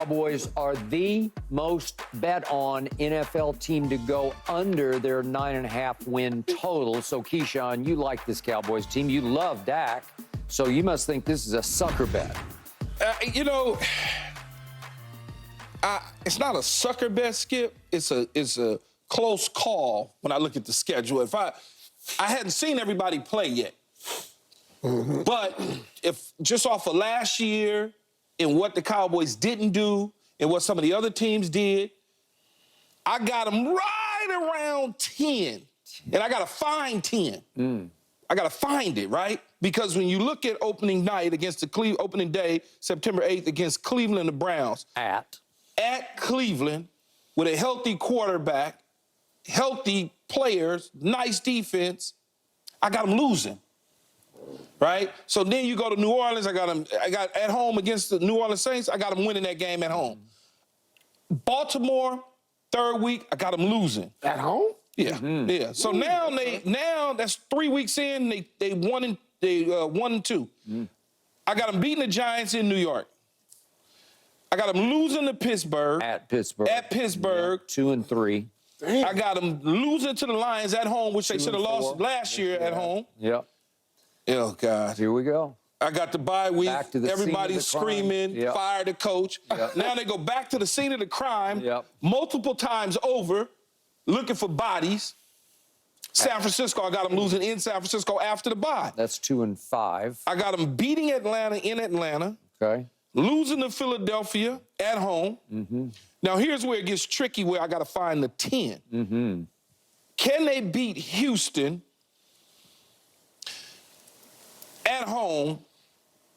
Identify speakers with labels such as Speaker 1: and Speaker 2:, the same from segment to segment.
Speaker 1: Cowboys are the most bet on NFL team to go under their 9.5 win total. So, Keyshawn, you like this Cowboys team. You love Dak. So you must think this is a sucker bet.
Speaker 2: It's not a sucker bet, Skip. It's a close call when I look at the schedule. If I hadn't seen everybody play yet. Mm-hmm. But if just off of last year and what the Cowboys didn't do and what some of the other teams did, I got them right around 10. And I got to find 10. I got to find it, right? Because when you look at opening night against opening day, September 8th, against Cleveland, the Browns. At Cleveland, with a healthy quarterback, healthy players, nice defense, I got them losing. Right? So then you go to New Orleans, I got at home against the New Orleans Saints, I got them winning that game at home. Baltimore, third week, I got them losing.
Speaker 3: At home?
Speaker 2: Yeah, yeah. So now that's 3 weeks in, they 1-2. I got them beating the Giants in New York. I got them losing to Pittsburgh.
Speaker 1: At Pittsburgh.
Speaker 2: Yeah,
Speaker 1: 2 and 3.
Speaker 2: Damn. I got them losing to the Lions at home, which they should have lost last year at home.
Speaker 1: Yep.
Speaker 2: Oh, God.
Speaker 1: Here we go.
Speaker 2: I got the bye week.
Speaker 1: Back to the
Speaker 2: Everybody's
Speaker 1: scene of the
Speaker 2: screaming,
Speaker 1: Yep.
Speaker 2: fire the coach.
Speaker 1: Yep.
Speaker 2: Now they go back to the scene of the crime
Speaker 1: Yep.
Speaker 2: multiple times over, looking for bodies. San Francisco, I got them losing in San Francisco after the bye.
Speaker 1: That's 2 and 5.
Speaker 2: I got them beating Atlanta in Atlanta.
Speaker 1: Okay.
Speaker 2: Losing to Philadelphia at home. Now, here's where it gets tricky, where I got to find the 10. Can they beat Houston at home?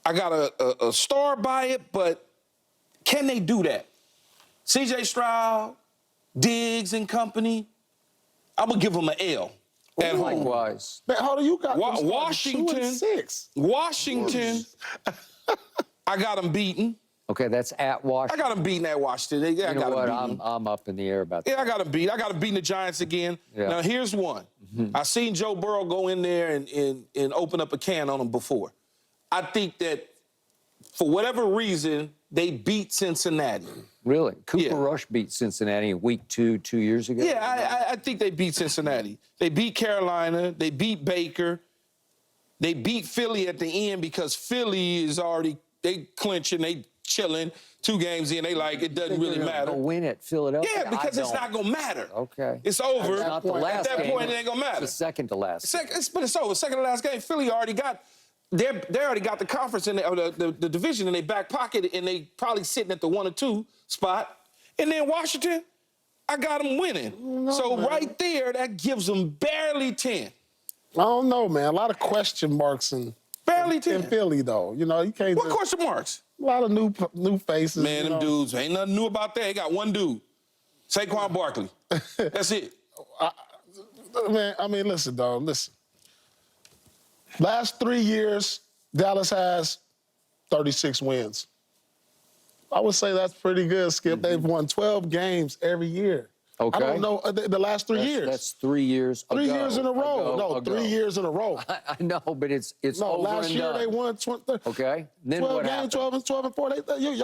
Speaker 2: I got a star by it, but can they do that? C.J. Stroud, Diggs and company, I'm going to give them an L at home.
Speaker 1: Likewise.
Speaker 3: Man, hold on, you got
Speaker 2: Washington.
Speaker 3: 2 and 6.
Speaker 2: Washington, I got them beaten.
Speaker 1: Okay, that's at Washington.
Speaker 2: I got them beaten at Washington.
Speaker 1: You know what? I'm up in the air about that.
Speaker 2: Yeah, I got them beat. I got them beating the Giants again.
Speaker 1: Yeah.
Speaker 2: Now, here's one. I seen Joe Burrow go in there and open up a can on them before. I think that for whatever reason, they beat Cincinnati.
Speaker 1: Really? Cooper
Speaker 2: Yeah.
Speaker 1: Rush beat Cincinnati in week 2 years ago?
Speaker 2: Yeah, I think they beat Cincinnati. They beat Carolina. They beat Baker. They beat Philly at the end because Philly is already, they clinching, they chilling. 2 games in, they like, it doesn't really matter.
Speaker 1: A win at Philadelphia?
Speaker 2: Yeah, because it's not going to matter.
Speaker 1: Okay.
Speaker 2: It's over.
Speaker 1: It's not the last
Speaker 2: At that
Speaker 1: game.
Speaker 2: point, it ain't going to matter.
Speaker 1: It's the second to last.
Speaker 2: But it's over. Second to last game. Philly already got, they already got the conference in the division in their back pocket, and they probably sitting at the 1 or 2 spot. And then Washington, I got them winning. Right there, that gives them barely 10.
Speaker 3: I don't know, man. A lot of question marks in Philly, though. You know, you can't.
Speaker 2: What question marks?
Speaker 3: A lot of new faces.
Speaker 2: Man, them dudes, ain't nothing new about that. They got one dude, Saquon Barkley. That's it.
Speaker 3: Man, I mean, listen, dog, listen. Last 3 years, Dallas has 36 wins. I would say that's pretty good, Skip. They've won 12 games every year.
Speaker 1: Okay.
Speaker 3: I don't know the last 3 years.
Speaker 1: That's 3 years ago.
Speaker 3: 3 years in a row. 3 years in a row.
Speaker 1: I know, but it's
Speaker 3: No,
Speaker 1: over
Speaker 3: last
Speaker 1: and
Speaker 3: year
Speaker 1: done.
Speaker 3: they won 20,
Speaker 1: Okay. Then
Speaker 3: 12
Speaker 1: what
Speaker 3: games,
Speaker 1: happened?
Speaker 3: 12 and 4.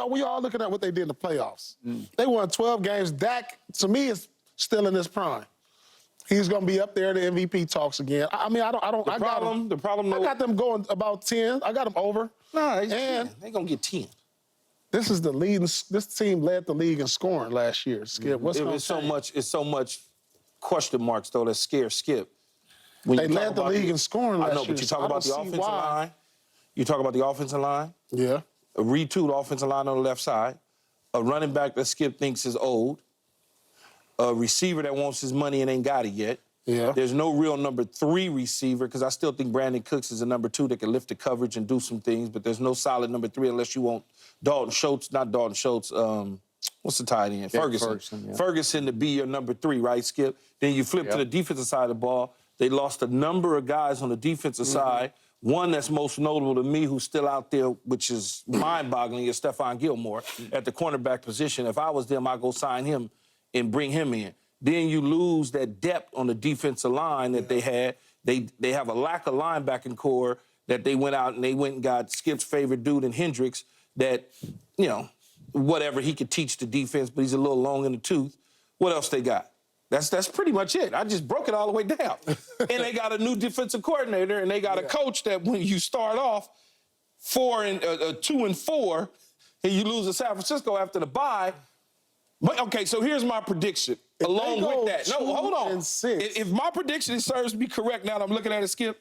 Speaker 3: We all looking at what they did in the playoffs. They won 12 games. Dak, to me, is still in his prime. He's going to be up there in the MVP talks again. I mean, I got them going about 10. I got them over.
Speaker 2: Nah,
Speaker 3: and
Speaker 2: they're going to get 10.
Speaker 3: This team led the league in scoring last year, Skip.
Speaker 2: It's so much question marks, though, that scare Skip.
Speaker 3: They led the league in scoring last year.
Speaker 2: I know, but you talk about the offensive line. You talk about the offensive line.
Speaker 3: Yeah.
Speaker 2: A retooled offensive line on the left side. A running back that Skip thinks is old. A receiver that wants his money and ain't got it yet.
Speaker 3: Yeah.
Speaker 2: There's no real number 3 receiver, because I still think Brandon Cooks is a number 2 that can lift the coverage and do some things, but there's no solid number 3 unless you want what's the tight end? Ferguson. Ferguson to be your number 3, right, Skip? Then you flip to the defensive side of the ball. They lost a number of guys on the defensive side. One that's most notable to me who's still out there, which is mind-boggling, is Stephon Gilmore at the cornerback position. If I was them, I'd go sign him and bring him in. Then you lose that depth on the defensive line that they had. They have a lack of linebacking core that they went out and got Skip's favorite dude in Hendricks that, whatever, he could teach the defense, but he's a little long in the tooth. What else they got? That's pretty much it. I just broke it all the way down. And they got a new defensive coordinator, and they got a coach that when you start off 2-4, and you lose to San Francisco after the bye. But okay, so here's my prediction. Along with that, no, hold on. If my prediction serves me correct now that I'm looking at it, Skip,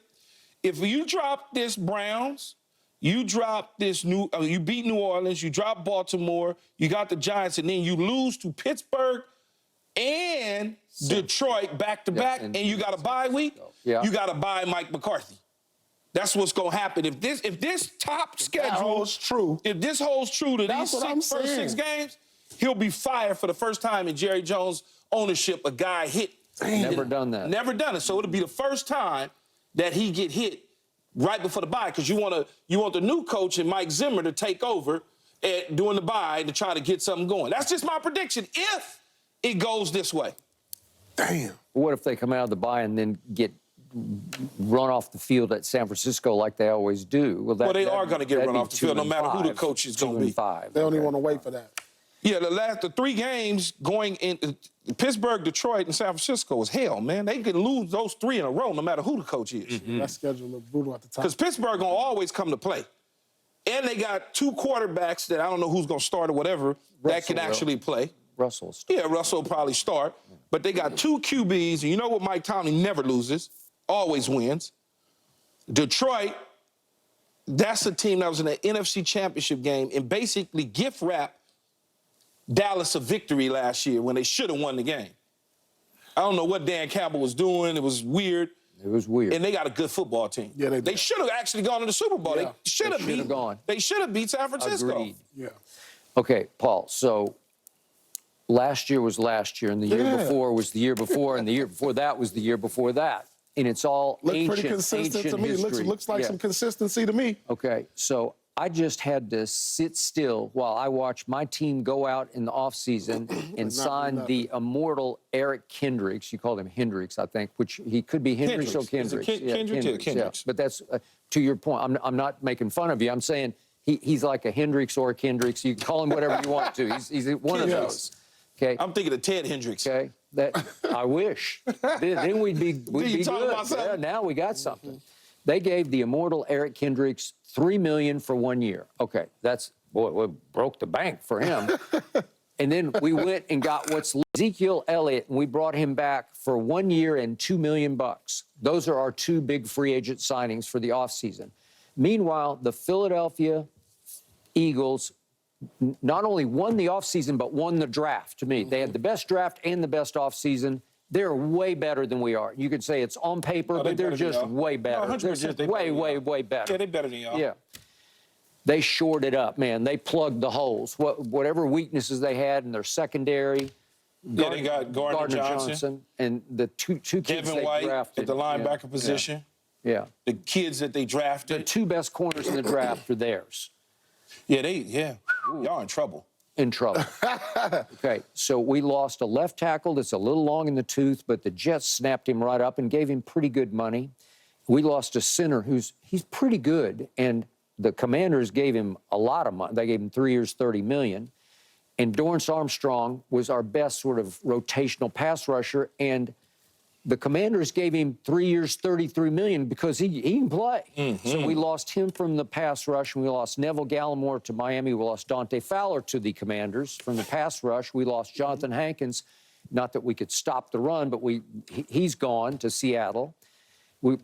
Speaker 2: if you drop this Browns, you drop this you beat New Orleans, you drop Baltimore, you got the Giants, and then you lose to Pittsburgh and Detroit back-to-back, and you got a bye week, you got to buy Mike McCarthy. That's what's going to happen. If this top schedule
Speaker 3: holds true,
Speaker 2: if this holds true to these first 6 games, he'll be fired for the first time in Jerry Jones' ownership. A guy hit.
Speaker 1: Never done that.
Speaker 2: Never done it. So it'll be the first time that he get hit right before the bye, because you want the new coach and Mike Zimmer to take over during the bye to try to get something going. That's just my prediction if it goes this way.
Speaker 3: Damn.
Speaker 1: What if they come out of the bye and then get run off the field at San Francisco like they always do?
Speaker 2: Well, they are going to get run off the field no matter who the coach is going to be.
Speaker 3: They don't even want to wait for that.
Speaker 2: Yeah, the 3 games going in Pittsburgh, Detroit, and San Francisco was hell, man. They could lose those 3 in a row no matter who the coach is.
Speaker 3: That schedule looked brutal at the time.
Speaker 2: Because Pittsburgh going to always come to play. And they got 2 quarterbacks that I don't know who's going to start or whatever that can actually play.
Speaker 1: Russell.
Speaker 2: Yeah, Russell will probably start. But they got 2 QBs, and you know what Mike Tomlin never loses, always wins. Detroit, that's a team that was in the NFC Championship game and basically gift wrapped Dallas a victory last year when they should have won the game. I don't know what Dan Campbell was doing. It was weird.
Speaker 1: It was weird.
Speaker 2: And they got a good football team.
Speaker 3: Yeah, they
Speaker 2: They should have actually gone to the Super Bowl.
Speaker 3: Yeah.
Speaker 2: They should have beat San Francisco.
Speaker 1: Agreed.
Speaker 3: Yeah.
Speaker 1: Okay, Paul, so last year was last year, and the year before was the year before, and the year before that was the year before that. And it's all ancient,
Speaker 3: pretty consistent to me.
Speaker 1: history.
Speaker 3: Looks like some consistency to me.
Speaker 1: Okay, so I just had to sit still while I watched my team go out in the offseason and sign the immortal Eric Kendricks. You called him Hendricks, I think, which he could be Hendricks or Kendricks.
Speaker 2: Kendricks.
Speaker 1: Yeah. But that's, to your point, I'm not making fun of you. I'm saying he's like a Hendricks or a Kendricks. You can call him whatever you want to. He's one of those. Okay.
Speaker 2: I'm thinking of Ted Hendricks.
Speaker 1: Okay. That I wish. Then we'd be good.
Speaker 2: About
Speaker 1: Yeah, now we got something. They gave the immortal Eric Kendricks $3 million for 1 year. Okay, that's boy, broke the bank for him. And then we went and got Ezekiel Elliott, and we brought him back for 1 year and $2 million. Those are our 2 big free agent signings for the offseason. Meanwhile, the Philadelphia Eagles not only won the offseason, but won the draft to me. They had the best draft and the best offseason. They're way better than we are. You could say it's on paper, but they're just way better.
Speaker 2: No,
Speaker 1: they're just way better.
Speaker 2: Yeah, they're better than y'all.
Speaker 1: Yeah. They shored it up, man. They plugged the holes. Whatever weaknesses they had in their secondary.
Speaker 2: Yeah, they got Gardner Johnson
Speaker 1: and the two kids
Speaker 2: Devin
Speaker 1: they
Speaker 2: drafted
Speaker 1: drafted.
Speaker 2: at the linebacker position.
Speaker 1: Yeah.
Speaker 2: The kids that they drafted.
Speaker 1: The 2 best corners in the draft are theirs.
Speaker 2: Yeah, y'all in trouble.
Speaker 1: In trouble. Okay, so we lost a left tackle that's a little long in the tooth, but the Jets snapped him right up and gave him pretty good money. We lost a center he's pretty good, and the Commanders gave him a lot of money. They gave him 3 years, $30 million. And Dorrance Armstrong was our best sort of rotational pass rusher, and the Commanders gave him 3 years, $33 million because he can play. So we lost him from the pass rush, and we lost Neville Gallimore to Miami. We lost Dante Fowler to the Commanders from the pass rush. We lost Jonathan Hankins. Not that we could stop the run, but he's gone to Seattle.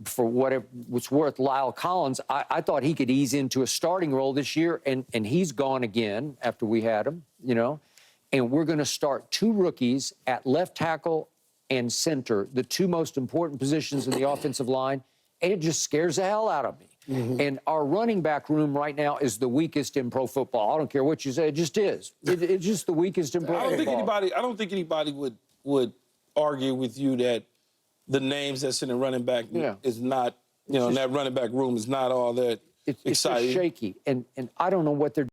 Speaker 1: For whatever it's worth, Lyle Collins, I thought he could ease into a starting role this year, and he's gone again after we had him, And we're going to start 2 rookies at left tackle and center, the 2 most important positions in the offensive line, and it just scares the hell out of me. And our running back room right now is the weakest in pro football. I don't care what you say, it just is. It's just the weakest in pro football.
Speaker 2: I don't think anybody would argue with you that the names that's in the running back is not, that running back room is not all that exciting.
Speaker 1: It's just shaky, and I don't know what they're